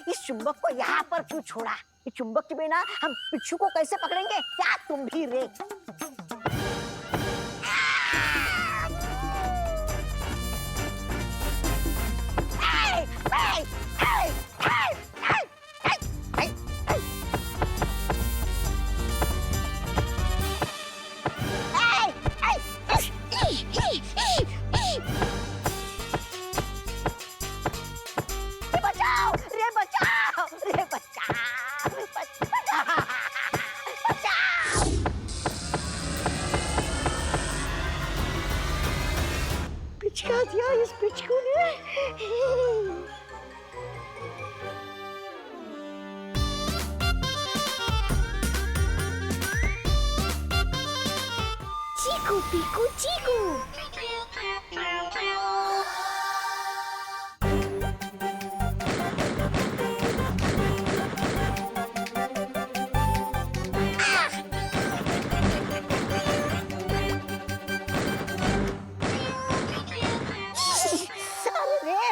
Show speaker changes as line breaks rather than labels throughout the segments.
इस चुंबक को यहाँ पर क्यों छोड़ा? इस चुंबक के बिना हम पिच्चू को कैसे पकड़ेंगे? क्या तुम भी रे? पिचका दिया इस पिचकू ने।
चीकू पीकू चीकू।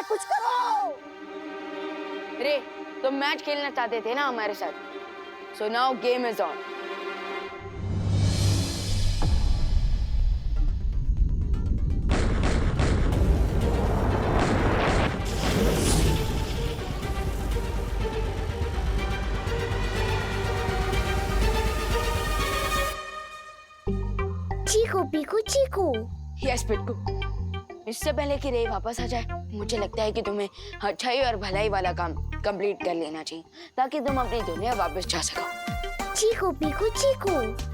कुछ करो
रे। तुम मैच खेलना चाहते थे ना हमारे साथ, so now game is on.
Chiku Piku Chiku.
Yes पिट्टू, इससे पहले कि रे वापस आ जाए, मुझे लगता है कि तुम्हें अच्छाई और भलाई वाला काम कंप्लीट कर लेना चाहिए ताकि तुम अपनी दुनिया वापस जा सको।
चीकू पीकू चीकू।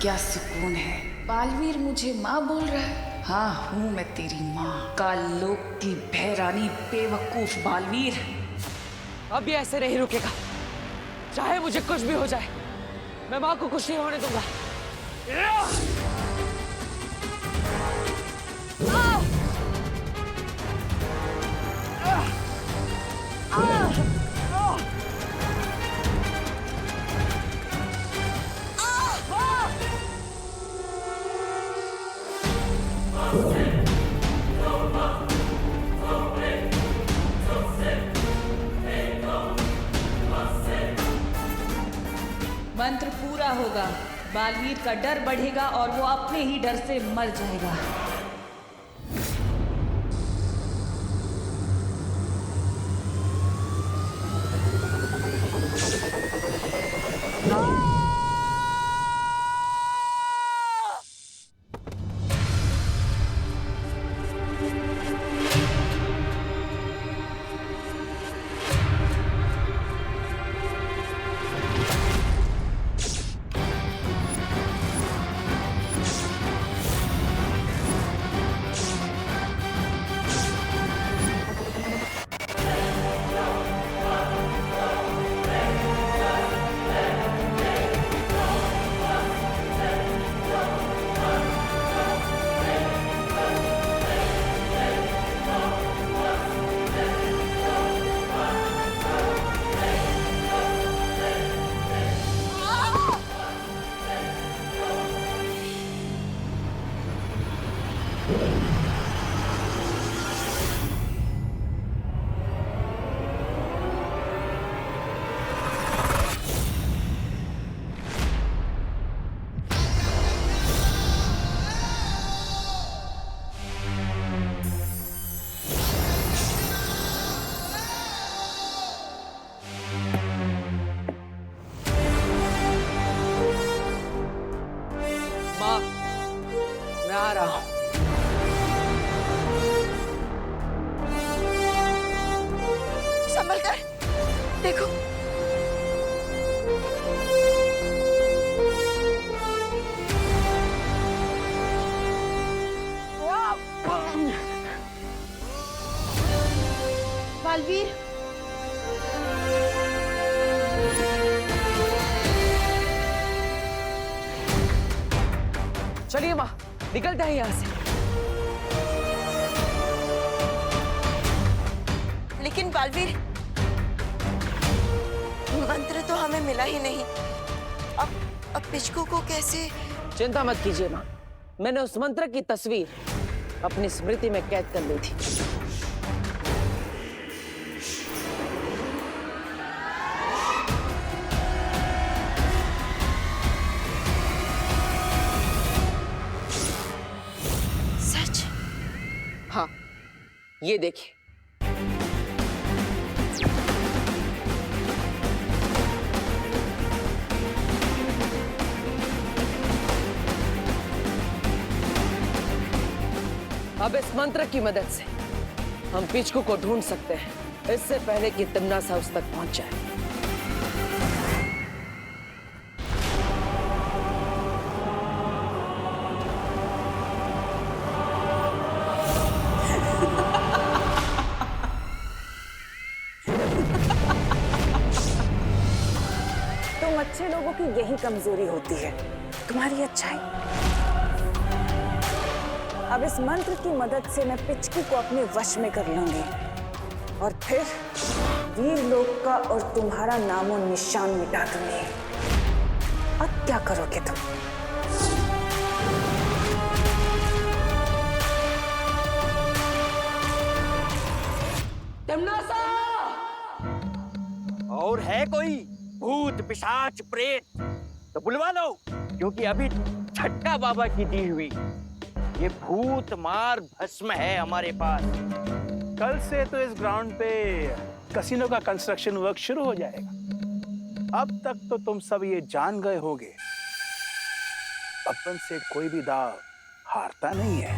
क्या सुकून है। बालवीर मुझे माँ बोल रहा है। हाँ हूँ मैं तेरी माँ, कालोक की बहरानी बेवकूफ बालवीर।
अब ये ऐसे नहीं रुकेगा, चाहे मुझे कुछ भी हो जाए, मैं माँ को कुछ नहीं होने दूंगा।
मंत्र पूरा होगा, बालवीर का डर बढ़ेगा और वो अपने ही डर से मर जाएगा।
संभल कर, देखो।
बालवीर,
चलिए माँ, निकलते हैं यहाँ से।
लेकिन बालवीर, मंत्र तो हमें मिला ही नहीं। अब पिचकू को कैसे?
चिंता मत कीजिए माँ, मैंने उस मंत्र की तस्वीर अपनी स्मृति में कैद कर ली थी।
सच?
हाँ, ये देखिए। अब इस मंत्र की मदद से हम पिचकू को ढूंढ सकते हैं, इससे पहले कि तिम्नासा उस तक पहुंच जाए।
तुम अच्छे लोगों की यही कमजोरी होती है, तुम्हारी अच्छाई। अब इस मंत्र की मदद से मैं पिचकू को अपने वश में कर लूंगी और फिर वीर लोक का और तुम्हारा नामो निशान मिटा दूंगी। अब क्या करोगे तुम?
तिम्नासा!
और है कोई भूत पिशाच प्रेत तो बुलवा लो, क्योंकि अभी छट्टा बाबा की दी हुई ये भूत मार भस्म है हमारे पास।
कल से तो इस ग्राउंड पे कसिनो का कंस्ट्रक्शन वर्क शुरू हो जाएगा। अब तक तो तुम सब ये जान गए होगे, बब्बन से कोई भी दाव हारता नहीं है।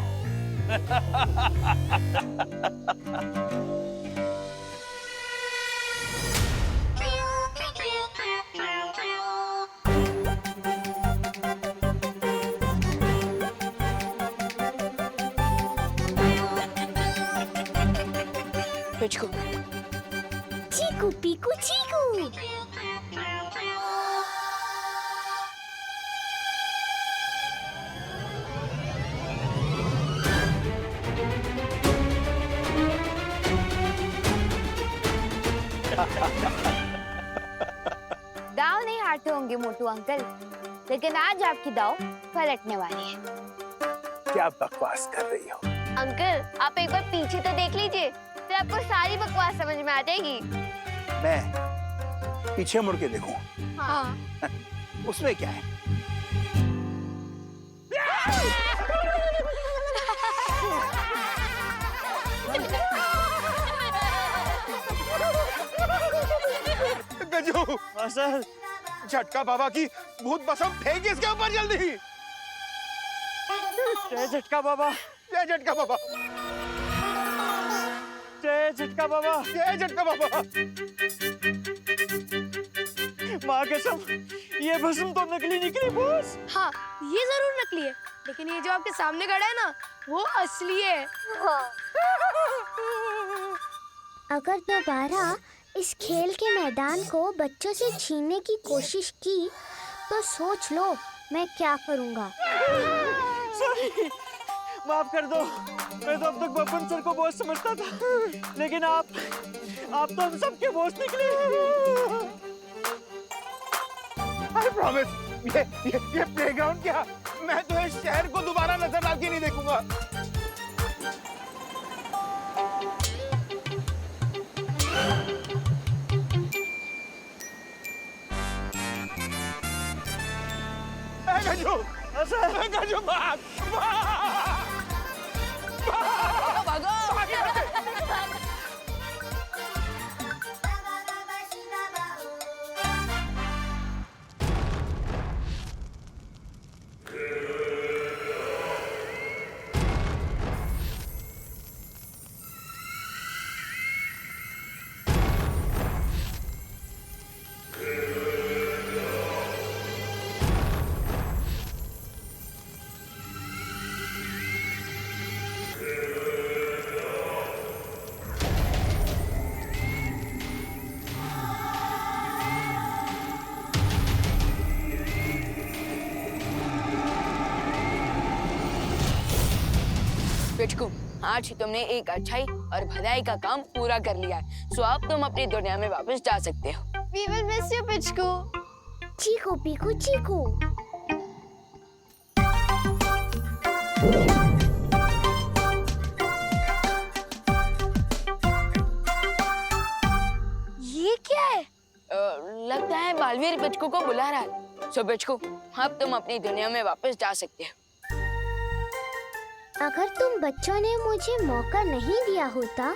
पिचकू,
चीकू पीकू चीकू।
दाव नहीं हारते होंगे मोटू अंकल, लेकिन आज आपकी दाव पलटने वाली है।
क्या बकवास कर रही हो?
अंकल, आप एक बार पीछे तो देख लीजिए, तो आपको सारी बकवास समझ में आ जाएगी।
मैं पीछे मुड़ के देखूं?
हाँ।
उसमें क्या है?
गजू, सर, झटका बाबा की भूत भस्म फेंक इसके ऊपर जल्दी। जय झटका बाबा, जय झटका बाबा, जय झटका बाबा, जय झटका बाबा। माँ कसम, ये भस्म तो नकली निकली बॉस।
हाँ, ये जरूर नकली है, लेकिन ये जो आपके सामने खड़ा है ना, वो असली है।
अगर दोबारा इस खेल के मैदान को बच्चों से छीनने की कोशिश की तो सोच लो मैं क्या करूँगा।
सॉरी, माफ कर दो। मैं तो अब तक बब्बन सर को बॉस समझता था, लेकिन आप तो हम सबके बॉस निकले। I promise, ये प्लेग्राउंड क्या, मैं तो इस शहर को दोबारा नजर डाल के नहीं देखूंगा। गजू, गजू भाग, भागो।
पिचकू, आज तुमने एक अच्छाई और भलाई का काम पूरा कर लिया है, सो अब तुम अपनी दुनिया में वापस जा सकते हो।
We will miss you, पिचकू।
चीकू पीकू चीकू।
ये क्या है? लगता है बालवीर पिचकू को बुला रहा है। सो पिचकू, अब तुम अपनी दुनिया में वापस जा सकते हो।
अगर तुम बच्चों ने मुझे मौका नहीं दिया होता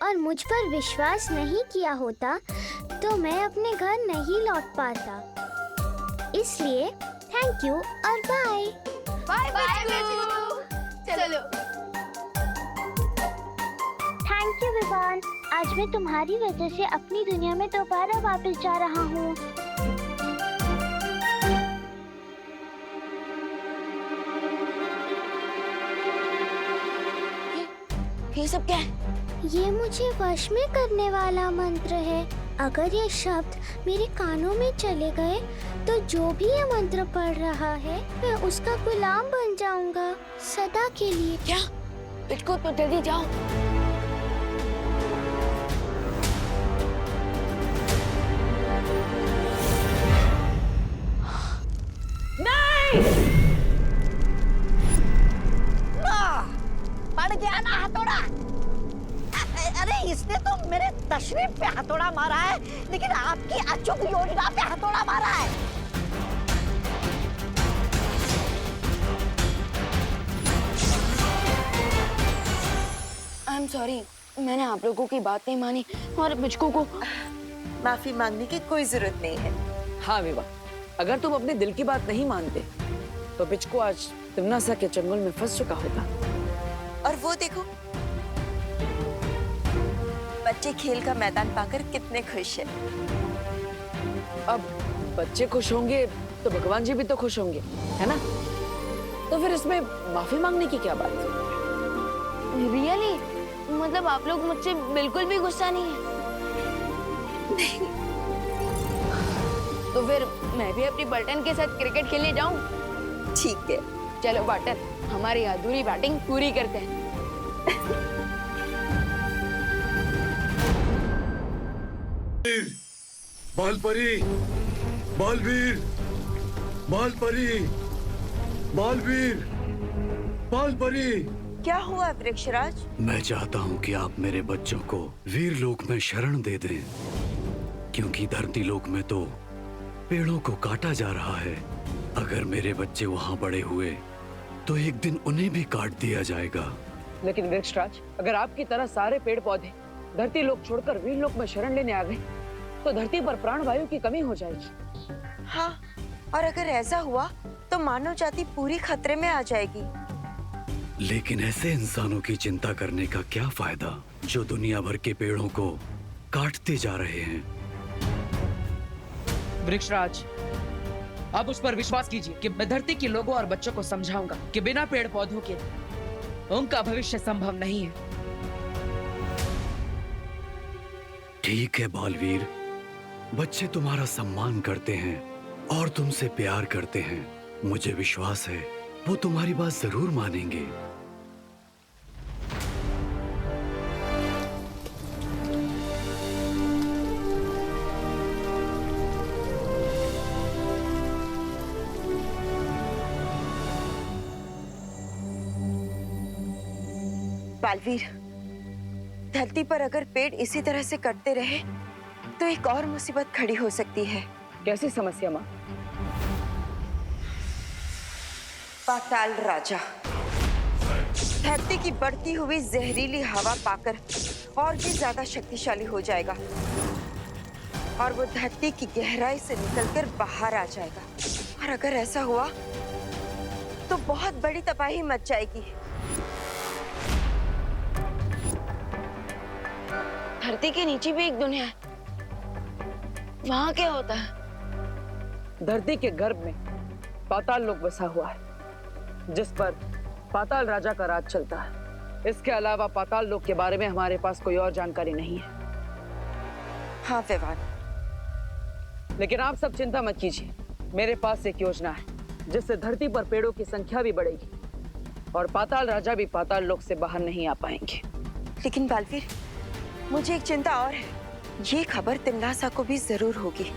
और मुझ पर विश्वास नहीं किया होता तो मैं अपने घर नहीं लौट पाता। इसलिए थैंक यू और बाय।
बाय पिचकू। चलो।
थैंक यू विवान, आज मैं तुम्हारी वजह से अपनी दुनिया में दोबारा वापस जा रहा हूँ।
ये सब क्या है?
ये मुझे वश में करने वाला मंत्र है। अगर ये शब्द मेरे कानों में चले गए तो जो भी ये मंत्र पढ़ रहा है मैं उसका गुलाम बन जाऊंगा सदा के लिए।
क्या? पिचकू तो जल्दी जाओ।
पड़ गया ना हथौड़ा। अरे इसने तो मेरे तशरीफ पे हथौड़ा मारा है, लेकिन आपकी अचूक योजना पे हथौड़ा मारा है।
आई एम सॉरी, मैंने आप लोगों की बात नहीं मानी और पिचकू को
माफी मांगने की कोई जरूरत नहीं है।
हाँ विवा, अगर तुम अपने दिल की बात नहीं मानते तो पिचकू आज तिमनासा के चंगुल में फंस चुका होता।
और वो देखो, बच्चे खेल का मैदान पाकर कितने खुश हैं।
अब बच्चे खुश होंगे तो भगवान जी भी तो खुश होंगे, है ना? तो फिर इसमें माफी मांगने की क्या बात?
रियली? मतलब आप लोग मुझसे बिल्कुल भी गुस्सा नहीं है? तो फिर मैं भी अपनी बल्टन के साथ क्रिकेट खेलने जाऊं?
ठीक है,
चलो बल्टन, हमारी अधूरी बैटिंग पूरी करते हैं।
बालपरी, बालवीर, बालपरी, बालवीर, बालपरी।
क्या हुआ वृक्षराज?
मैं चाहता हूँ कि आप मेरे बच्चों को वीर लोक में शरण दे दें, क्योंकि धरती लोक में तो पेड़ों को काटा जा रहा है। अगर मेरे बच्चे वहाँ बड़े हुए तो एक दिन उन्हें भी काट दिया जाएगा।
लेकिन वृक्षराज, अगर आपकी तरह सारे पेड़ पौधे धरती लोक छोड़कर वीर लोक में शरण लेने आ गए तो धरती पर प्राण वायु की कमी हो जाएगी।
हाँ, और अगर ऐसा हुआ तो मानव जाति पूरी खतरे में आ जाएगी।
लेकिन ऐसे इंसानों की चिंता करने का क्या फायदा जो दुनिया भर के पेड़ों को काटते जा रहे हैं।
वृक्षराज, आप उस पर विश्वास कीजिए कि मैं धरती के लोगों और बच्चों को समझाऊंगा कि बिना पेड़ पौधों के उनका भविष्य संभव नहीं है।
ठीक है बालवीर, बच्चे तुम्हारा सम्मान करते हैं और तुमसे प्यार करते हैं। मुझे विश्वास है वो तुम्हारी बात जरूर मानेंगे।
बालवीर, धरती पर अगर पेड़ इसी तरह से कटते रहे तो एक और मुसीबत खड़ी हो सकती है।
कैसी समस्या माँ?
पाताल राजा धरती की बढ़ती हुई जहरीली हवा पाकर और भी ज्यादा शक्तिशाली हो जाएगा और वो धरती की गहराई से निकलकर बाहर आ जाएगा। और अगर ऐसा हुआ तो बहुत बड़ी तबाही मच जाएगी।
धरती के नीचे भी एक दुनिया है, वहाँ क्या होता है?
धरती के गर्भ में पाताल लोक बसा हुआ है, जिस पर पाताल राजा का राज चलता है। इसके अलावा पाताल लोक के बारे में हमारे पास कोई और जानकारी नहीं है।
हाँ विवान,
लेकिन आप सब चिंता मत कीजिए, मेरे पास एक योजना है जिससे धरती पर पेड़ों की संख्या भी बढ़ेगी और पाताल राजा भी पाताल लोक से बाहर नहीं आ पाएंगे।
लेकिन बालवीर, मुझे एक चिंता और है। ये खबर तिमनासा को भी जरूर होगी,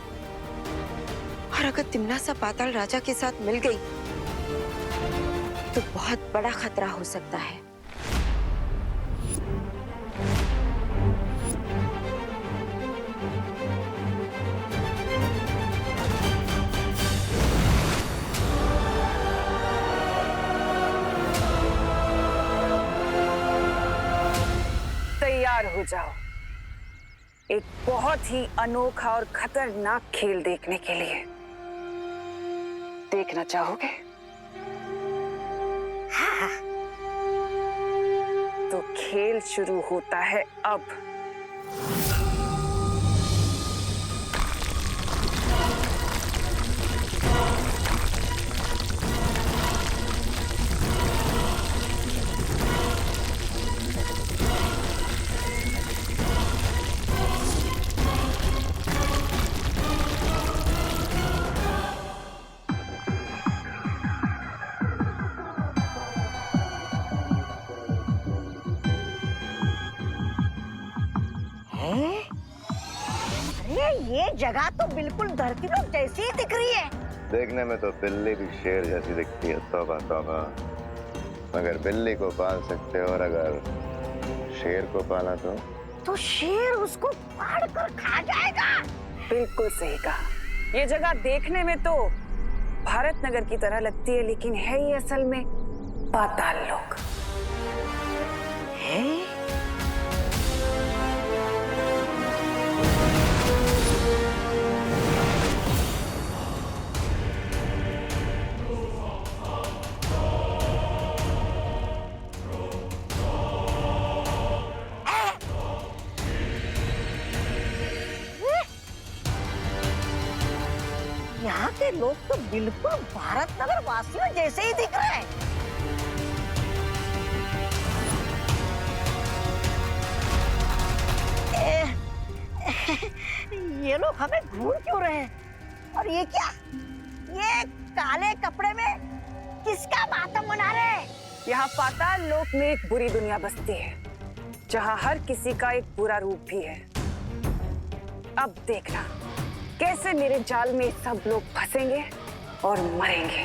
और अगर तिमनासा पाताल राजा के साथ मिल गई तो बहुत बड़ा खतरा हो सकता है।
तैयार हो जाओ एक बहुत ही अनोखा और खतरनाक खेल देखने के लिए। देखना चाहोगे?
हाँ।
तो खेल शुरू होता है अब।
ये जगह तो बिल्कुल धरती लोक जैसी ही दिख रही है।
देखने में तो बिल्ली भी शेर जैसी दिखती है। तौबा तौबा, मगर बिल्ली को पाल सकते हो, और अगर शेर को पाला तो
शेर उसको फाड़ कर खा जाएगा।
बिल्कुल सही कहा। ये जगह देखने में तो भारत नगर की तरह लगती है, लेकिन है ये असल में पाताल लोक।
यहाँ के लोग तो बिल्कुल भारत नगर वासियों जैसे ही दिख रहे हैं। ये लोग हमें घूर क्यों रहे हैं? और ये क्या? ये काले कपड़े में किसका मातम मना रहे हैं?
यहाँ पाताल लोक में एक बुरी दुनिया बसती है, जहाँ हर किसी का एक बुरा रूप भी है। अब देखना कैसे मेरे जाल में सब लोग फंसेंगे और मरेंगे।